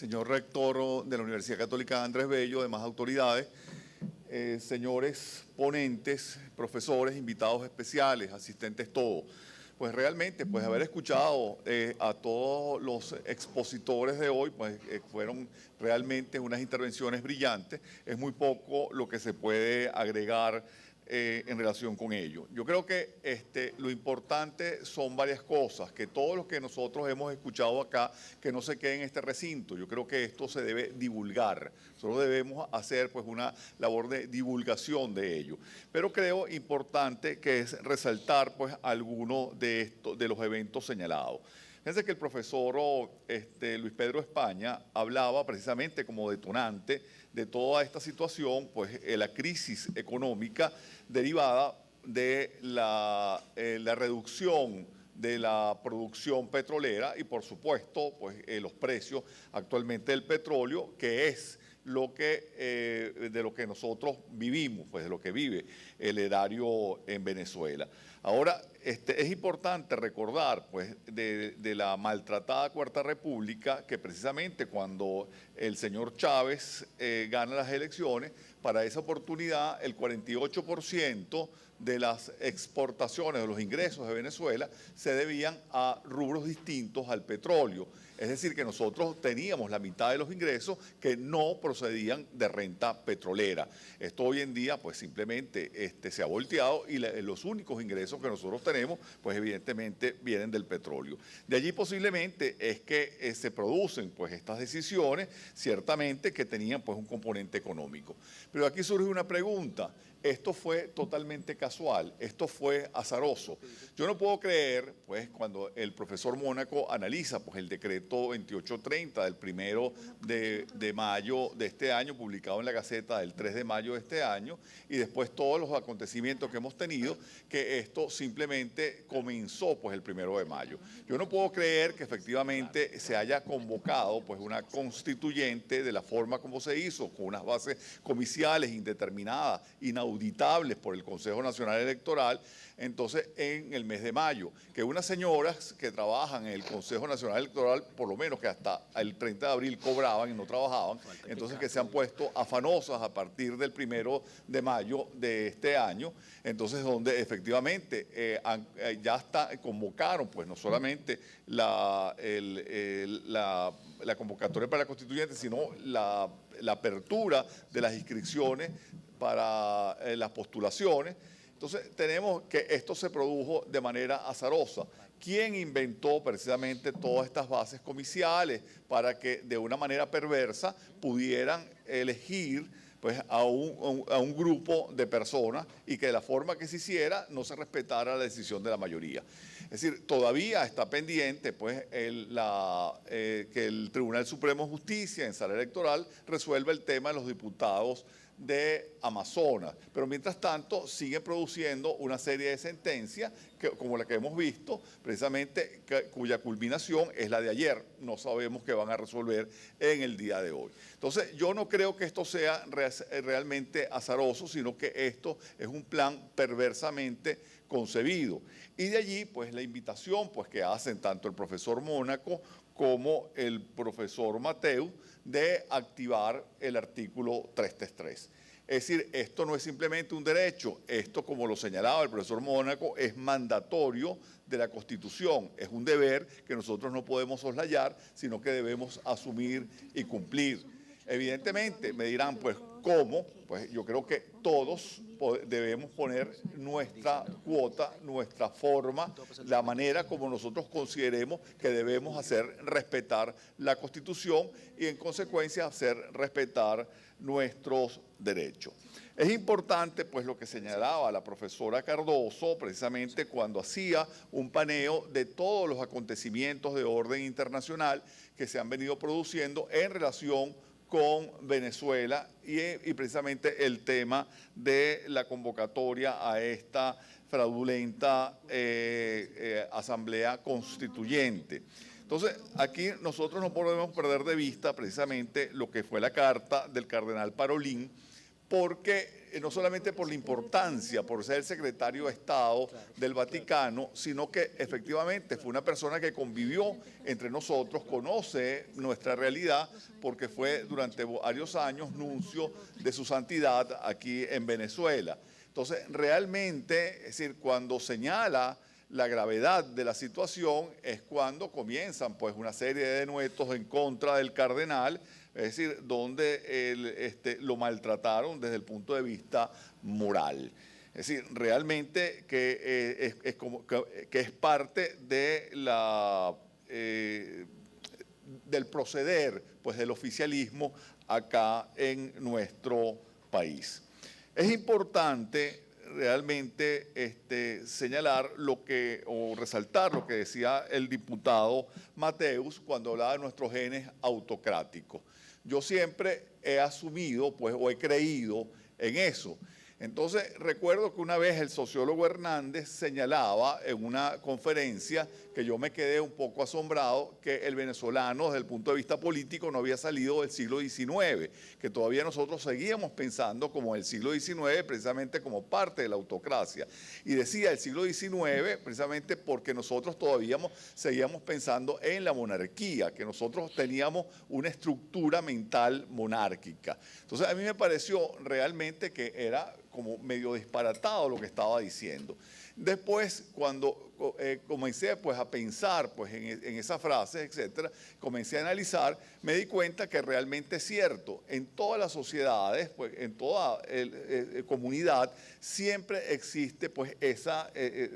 señor rector de la Universidad Católica Andrés Bello, demás autoridades, señores ponentes, profesores, invitados especiales, asistentes todos. Pues realmente, pues haber escuchado a todos los expositores de hoy, pues fueron realmente unas intervenciones brillantes. Es muy poco lo que se puede agregar en relación con ello. Yo creo que lo importante son varias cosas, que todo lo que nosotros hemos escuchado acá, que no se quede en este recinto. Yo creo que esto se debe divulgar. Nosotros debemos hacer pues una labor de divulgación de ello. Pero creo importante que es resaltar pues algunos de los eventos señalados. Fíjense que el profesor Luis Pedro España hablaba precisamente como detonante de toda esta situación, pues la crisis económica derivada de la reducción de la producción petrolera y por supuesto pues los precios actualmente del petróleo, que es lo que, de lo que nosotros vivimos, pues de lo que vive el erario en Venezuela. Ahora, es importante recordar pues, de la maltratada Cuarta República, que precisamente cuando el señor Chávez gana las elecciones, para esa oportunidad el 48% de las exportaciones, de los ingresos de Venezuela, se debían a rubros distintos al petróleo. Es decir, que nosotros teníamos la mitad de los ingresos que no procedían de renta petrolera. Esto hoy en día, pues simplemente se ha volteado y los únicos ingresos que nosotros tenemos, pues evidentemente vienen del petróleo. De allí posiblemente es que se producen pues estas decisiones, ciertamente que tenían pues un componente económico. Pero aquí surge una pregunta. Esto fue totalmente casual, esto fue azaroso. Yo no puedo creer, pues, cuando el profesor Mónaco analiza pues, el decreto 2830 del 1 de mayo de este año, publicado en la Gaceta del 3 de mayo de este año, y después todos los acontecimientos que hemos tenido, que esto simplemente comenzó pues, el 1 de mayo. Yo no puedo creer que efectivamente se haya convocado pues, una constituyente de la forma como se hizo, con unas bases comiciales indeterminadas, inauditables por el Consejo Nacional Electoral, entonces en el mes de mayo, que unas señoras que trabajan en el Consejo Nacional Electoral, por lo menos que hasta el 30 de abril cobraban y no trabajaban, entonces que se han puesto afanosas a partir del 1 de mayo de este año, entonces donde efectivamente ya convocaron, pues no solamente la convocatoria para la constituyente, sino la apertura de las inscripciones para las postulaciones. Entonces tenemos que esto se produjo de manera azarosa. ¿Quién inventó precisamente todas estas bases comiciales para que de una manera perversa pudieran elegir pues, a un grupo de personas y que de la forma que se hiciera no se respetara la decisión de la mayoría? Es decir, todavía está pendiente pues, que el Tribunal Supremo de Justicia en sala electoral resuelva el tema de los diputados de Amazonas, pero mientras tanto sigue produciendo una serie de sentencias como la que hemos visto, precisamente cuya culminación es la de ayer. No sabemos qué van a resolver en el día de hoy. Entonces yo no creo que esto sea realmente azaroso, sino que esto es un plan perversamente concebido. Y de allí pues la invitación pues, que hacen tanto el profesor Mónaco como el profesor Mateu de activar el artículo 333. Es decir, esto no es simplemente un derecho, esto, como lo señalaba el profesor Mónaco, es mandatorio de la Constitución, es un deber que nosotros no podemos soslayar, sino que debemos asumir y cumplir. Evidentemente, me dirán, pues, ¿cómo? Pues yo creo que todos debemos poner nuestra cuota, nuestra forma, la manera como nosotros consideremos que debemos hacer respetar la Constitución y en consecuencia hacer respetar nuestros derechos. Es importante, pues, lo que señalaba la profesora Cardoso, precisamente cuando hacía un paneo de todos los acontecimientos de orden internacional que se han venido produciendo en relación con Venezuela y precisamente el tema de la convocatoria a esta fraudulenta asamblea constituyente. Entonces, aquí nosotros no podemos perder de vista precisamente lo que fue la carta del cardenal Parolín, porque no solamente por la importancia, por ser el secretario de Estado del Vaticano, sino que efectivamente fue una persona que convivió entre nosotros, conoce nuestra realidad, porque fue durante varios años nuncio de su santidad aquí en Venezuela. Entonces, realmente, es decir, cuando señala la gravedad de la situación es cuando comienzan pues una serie de denuestos en contra del cardenal, es decir, donde lo maltrataron desde el punto de vista moral. Es decir, realmente que es parte de del proceder pues, del oficialismo acá en nuestro país. Es importante realmente señalar o resaltar lo que decía el diputado Mateus cuando hablaba de nuestros genes autocráticos. Yo siempre he asumido, pues, o he creído en eso. Entonces, recuerdo que una vez el sociólogo Hernández señalaba en una conferencia que yo me quedé un poco asombrado que el venezolano desde el punto de vista político no había salido del siglo XIX, que todavía nosotros seguíamos pensando como el siglo XIX precisamente como parte de la autocracia. Y decía el siglo XIX precisamente porque nosotros todavía seguíamos pensando en la monarquía, que nosotros teníamos una estructura mental monárquica. Entonces a mí me pareció realmente que era como medio disparatado lo que estaba diciendo. Después, cuando comencé pues, a pensar pues, en esas frases, etcétera, comencé a analizar, me di cuenta que realmente es cierto. En todas las sociedades, pues, en toda comunidad, siempre existe pues,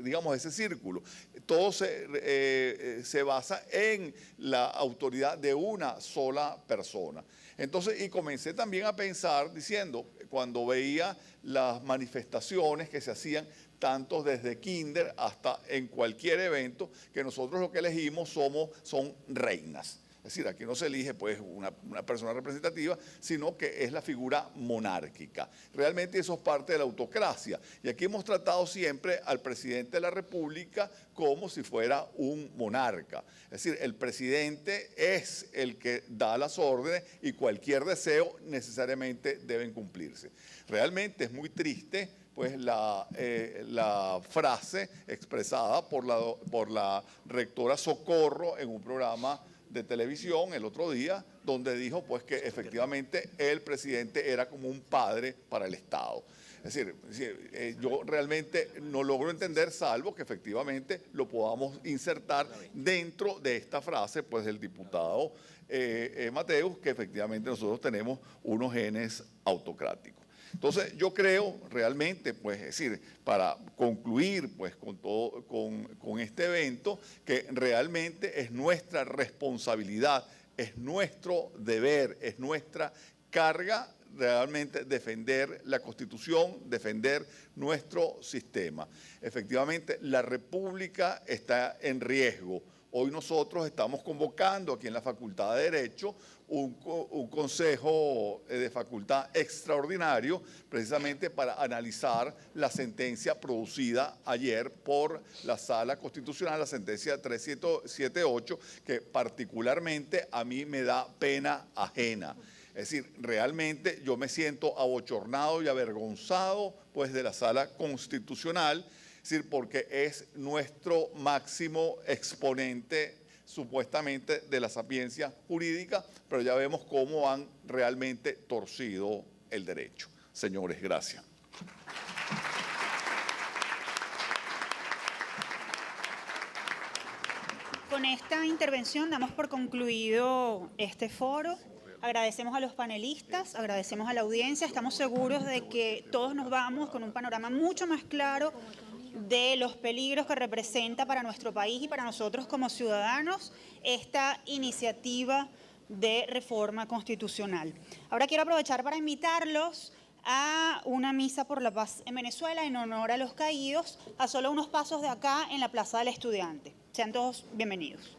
digamos, ese círculo. Todo se basa en la autoridad de una sola persona. Entonces, y comencé también a pensar diciendo, cuando veía las manifestaciones que se hacían, tanto desde kinder hasta en cualquier evento, que nosotros lo que elegimos son reinas. Es decir, aquí no se elige pues, una persona representativa, sino que es la figura monárquica. Realmente eso es parte de la autocracia. Y aquí hemos tratado siempre al presidente de la República como si fuera un monarca. Es decir, el presidente es el que da las órdenes y cualquier deseo necesariamente deben cumplirse. Realmente es muy triste pues la frase expresada por la rectora Socorro en un programa de televisión el otro día, donde dijo pues que efectivamente el presidente era como un padre para el Estado. Es decir, yo realmente no logro entender, salvo que efectivamente lo podamos insertar dentro de esta frase pues del diputado Mateus, que efectivamente nosotros tenemos unos genes autocráticos. Entonces, yo creo realmente, pues, es decir, para concluir pues, con este evento, que realmente es nuestra responsabilidad, es nuestro deber, es nuestra carga realmente defender la Constitución, defender nuestro sistema. Efectivamente, la República está en riesgo. Hoy nosotros estamos convocando aquí en la Facultad de Derecho un consejo de facultad extraordinario precisamente para analizar la sentencia producida ayer por la Sala Constitucional, la sentencia 378, que particularmente a mí me da pena ajena. Es decir, realmente yo me siento abochornado y avergonzado pues, de la Sala Constitucional, es decir, porque es nuestro máximo exponente supuestamente de la sapiencia jurídica, pero ya vemos cómo han realmente torcido el derecho. Señores, gracias. Con esta intervención damos por concluido este foro. Agradecemos a los panelistas, agradecemos a la audiencia. Estamos seguros de que todos nos vamos con un panorama mucho más claro de los peligros que representa para nuestro país y para nosotros como ciudadanos esta iniciativa de reforma constitucional. Ahora quiero aprovechar para invitarlos a una misa por la paz en Venezuela en honor a los caídos, a solo unos pasos de acá en la Plaza del Estudiante. Sean todos bienvenidos.